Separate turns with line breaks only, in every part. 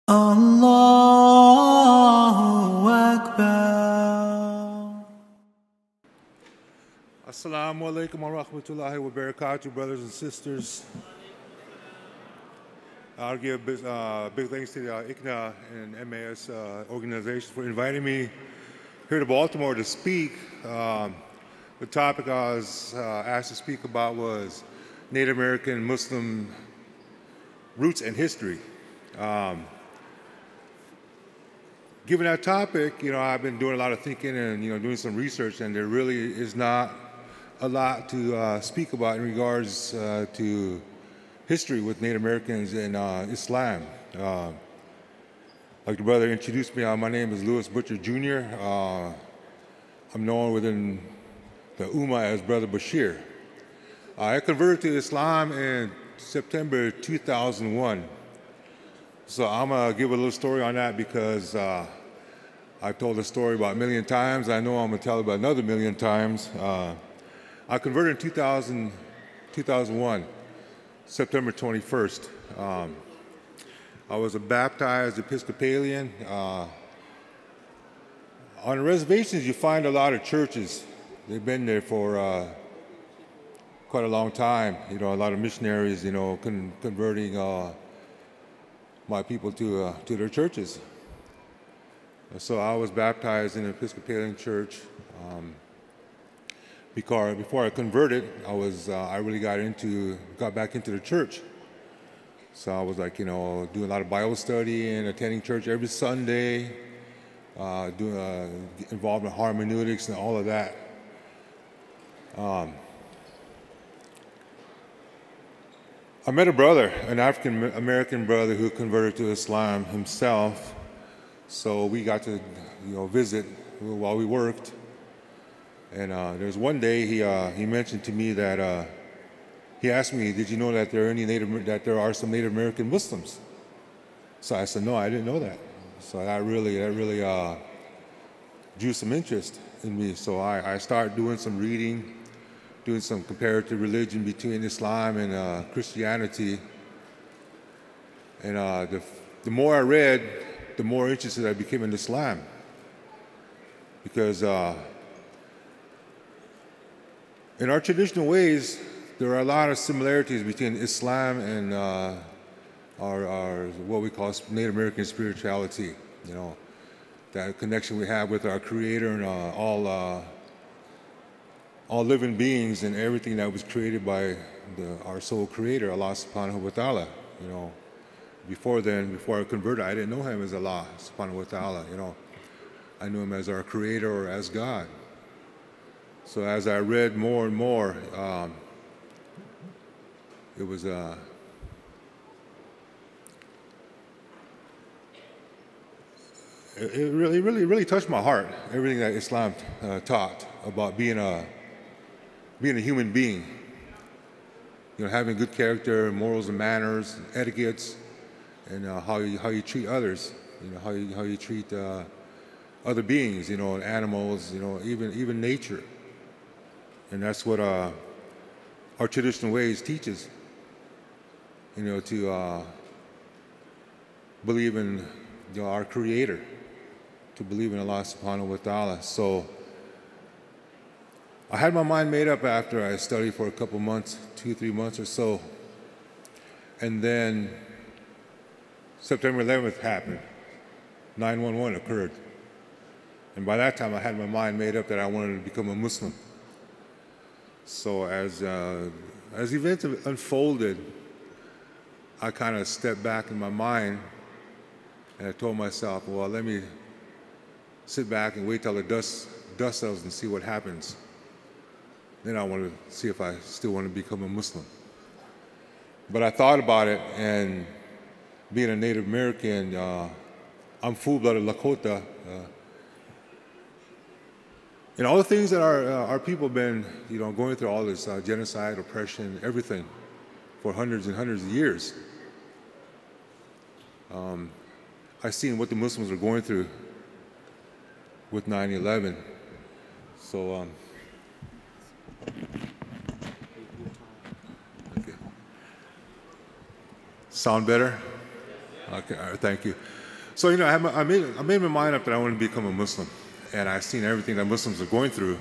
Allahu Akbar.
Assalamu alaikum wa rahmatullahi wa barakatuh, brothers and sisters. I'll give big thanks to the ICNA and MAS organizations for inviting me here to Baltimore to speak. The topic I was asked to speak about was Native American Muslim roots and history. Given that topic, I've been doing a lot of thinking and, doing some research, and there really is not a lot to speak about in regards to history with Native Americans and Islam. Like the brother introduced me, my name is Louis Butcher Jr. I'm known within the Ummah as Brother Bashir. I converted to Islam in September 2001. So I'm going to give a little story on that because I've told the story about a million times. I know I'm going to tell it about another million times. I converted in 2001, September 21st. I was a baptized Episcopalian. On the reservations, you find a lot of churches. They've been there for quite a long time. A lot of missionaries, converting my people to their churches. So I was baptized in an Episcopalian church. Because before I converted, I really got back into the church. So I was doing a lot of Bible study and attending church every Sunday, involved in hermeneutics and all of that. I met a brother, an African American brother who converted to Islam himself. So we got to, visit while we worked. And there was one day he mentioned to me that he asked me, "Did you know that there are some Native American Muslims?" So I said, "No, I didn't know that." So that really drew some interest in me. So I started doing some reading, doing some comparative religion between Islam and Christianity. And the more I read, the more interested I became in Islam, because in our traditional ways, there are a lot of similarities between Islam and our what we call Native American spirituality. That connection we have with our Creator and all living beings and everything that was created by our sole Creator, Allah Subhanahu wa Taala. Before I converted, I didn't know Him as Allah Subhanahu wa Taala. I knew Him as our Creator or as God. So as I read more and more, it was it really touched my heart. Everything that Islam taught about being a human being, having good character, morals and manners, and etiquettes, and how you treat others, how you treat other beings, animals, even nature. And that's what our traditional ways teaches, to believe in our Creator, to believe in Allah Subhanahu wa Ta'ala. So I had my mind made up after I studied for a couple months, 2-3 months or so. And then September 11th happened. 9/11 occurred. And by that time, I had my mind made up that I wanted to become a Muslim. So as events unfolded, I kind of stepped back in my mind, and I told myself, well, let me sit back and wait till the dust settles and see what happens. Then I want to see if I still want to become a Muslim. But I thought about it, and being a Native American, I'm full-blooded Lakota. And all the things that our people have been, going through, all this genocide, oppression, everything, for hundreds and hundreds of years. I've seen what the Muslims are going through with 9/11. So, okay. Sound better? Okay, all right, thank you. So, you know, I made my mind up that I wanted to become a Muslim. And I've seen everything that Muslims are going through.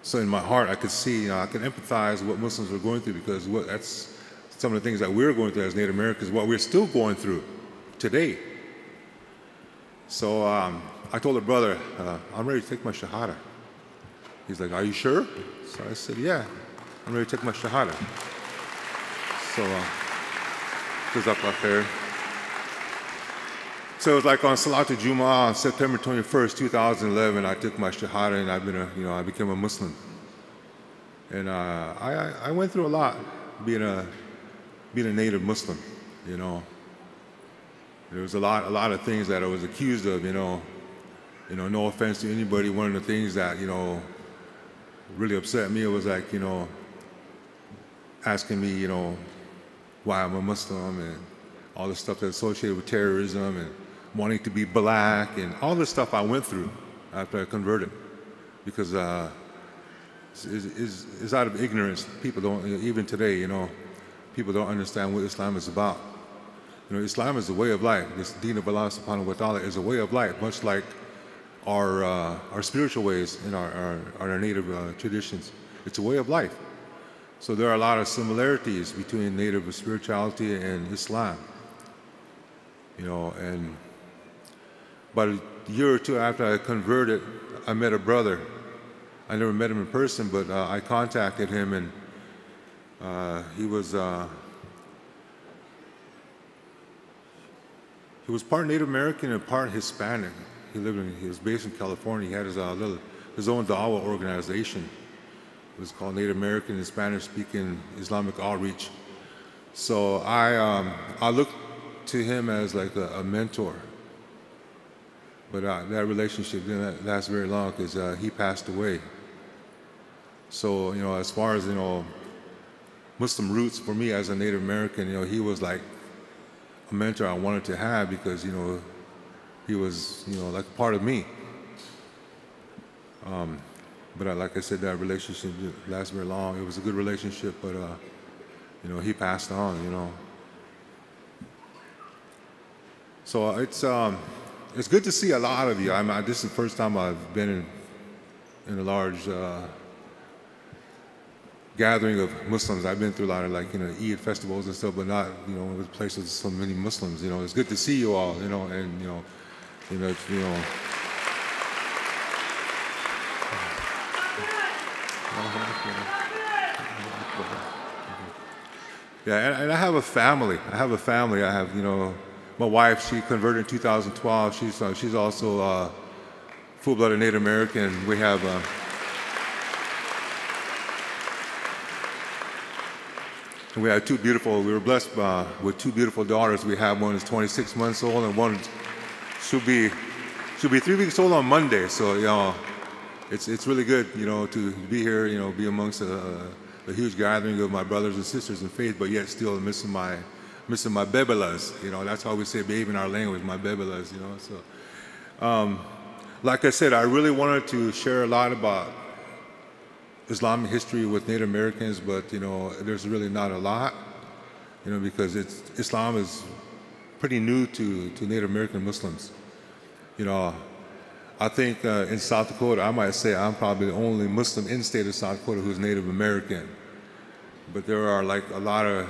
So in my heart, I could see, you know, I could empathize with what Muslims are going through, because that's some of the things that we're going through as Native Americans, what we're still going through today. So I told a brother, I'm ready to take my Shahada. He's like, are you sure? So I said, yeah, I'm ready to take my Shahada. So, Jazakallah khair. So it was like on Salatul Jummah on September 21st, 2011, I took my Shahada and I became a Muslim. And I went through a lot being a native Muslim, you know. There was a lot of things that I was accused of, you know, no offense to anybody. One of the things that, you know, really upset me was like, you know, asking me, you know, why I'm a Muslim and all the stuff that's associated with terrorism and wanting to be black and all the stuff I went through after I converted, because it's out of ignorance. People don't, even today, you know, people don't understand what Islam is about. You know, Islam is a way of life. This Deen of Allah subhanahu wa ta'ala is a way of life, much like our spiritual ways in our native traditions. It's a way of life. So there are a lot of similarities between native spirituality and Islam. You know, and about a year or two after I converted, I met a brother. I never met him in person, but I contacted him, and he was part Native American and part Hispanic. He was based in California. He had his own da'wah organization. It was called Native American and Spanish-speaking Islamic Outreach. So I looked to him as like a mentor. But that relationship didn't last very long, because he passed away. So, you know, as far as, you know, Muslim roots for me as a Native American, you know, he was like a mentor I wanted to have, because, you know, he was, you know, like part of me. But like I said, that relationship didn't last very long. It was a good relationship, but, you know, he passed on, you know. So it's good to see a lot of you. This is the first time I've been in a large gathering of Muslims. I've been through a lot of, like, you know, Eid festivals and stuff, but not, you know, with places with so many Muslims. You know, it's good to see you all. You know, and you know. Yeah, and I have a family. I have, you know, my wife. She converted in 2012. She's also full-blooded Native American. We have. We had we were blessed with two beautiful daughters. We have one is 26 months old, and one she'll be 3 weeks old on Monday. So, you know, it's really good, you know, to be here, you know, be amongst a huge gathering of my brothers and sisters in faith, but yet still missing my bebelas. You know, that's how we say babe in our language, my bebelas. You know, so like I said, I really wanted to share a lot about Islamic history with Native Americans, but, you know, there's really not a lot, you know, because Islam is pretty new to Native American Muslims. You know, I think in South Dakota, I might say I'm probably the only Muslim in the state of South Dakota who's Native American. But there are like a lot of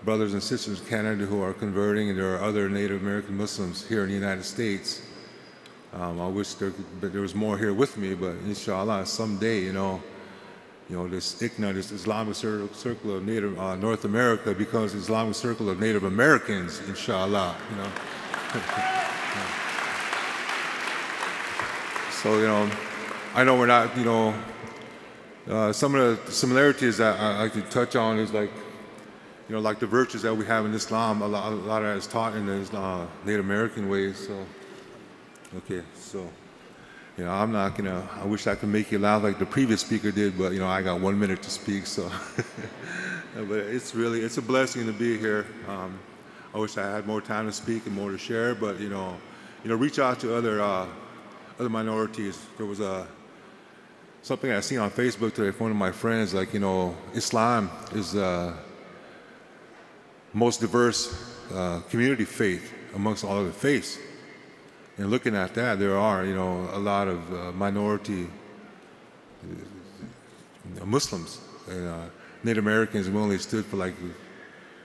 brothers and sisters in Canada who are converting, and there are other Native American Muslims here in the United States. I wish there was more here with me, but inshallah, someday, you know, this ICNA, this Islamic Circle of Native North America, becomes the Islamic Circle of Native Americans, inshallah, you know. So, you know, I know we're not, you know, some of the similarities that I like to touch on is like, you know, like the virtues that we have in Islam, a lot of that is taught in the Native American ways. So, okay, so. You know, I'm not gonna, I wish I could make you laugh like the previous speaker did, but, you know, I got 1 minute to speak, so. But it's a blessing to be here. I wish I had more time to speak and more to share, but, you know, reach out to other minorities. There was something I seen on Facebook today from one of my friends, like, you know, Islam is the most diverse community faith amongst all of the faiths. And looking at that, there are, you know, a lot of minority Muslims. And, Native Americans, we only stood for like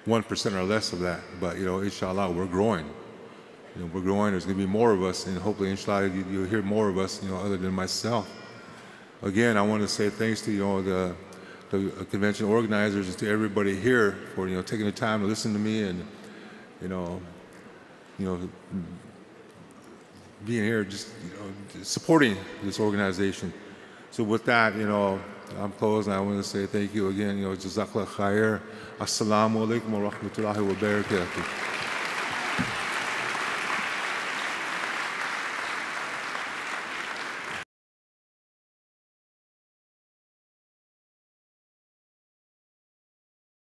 1% or less of that. But, you know, inshallah, we're growing. You know, we're growing. There's going to be more of us, and hopefully, inshallah, you'll hear more of us, you know, other than myself. Again, I want to say thanks to, you know, the convention organizers and to everybody here for, you know, taking the time to listen to me and, you know, being here, just, you know, supporting this organization. So with that, you know, I'm closed, and I want to say thank you again. You know, Jazakallah khair. Assalamu alaikum wa rahmatullahi wa barakatuh.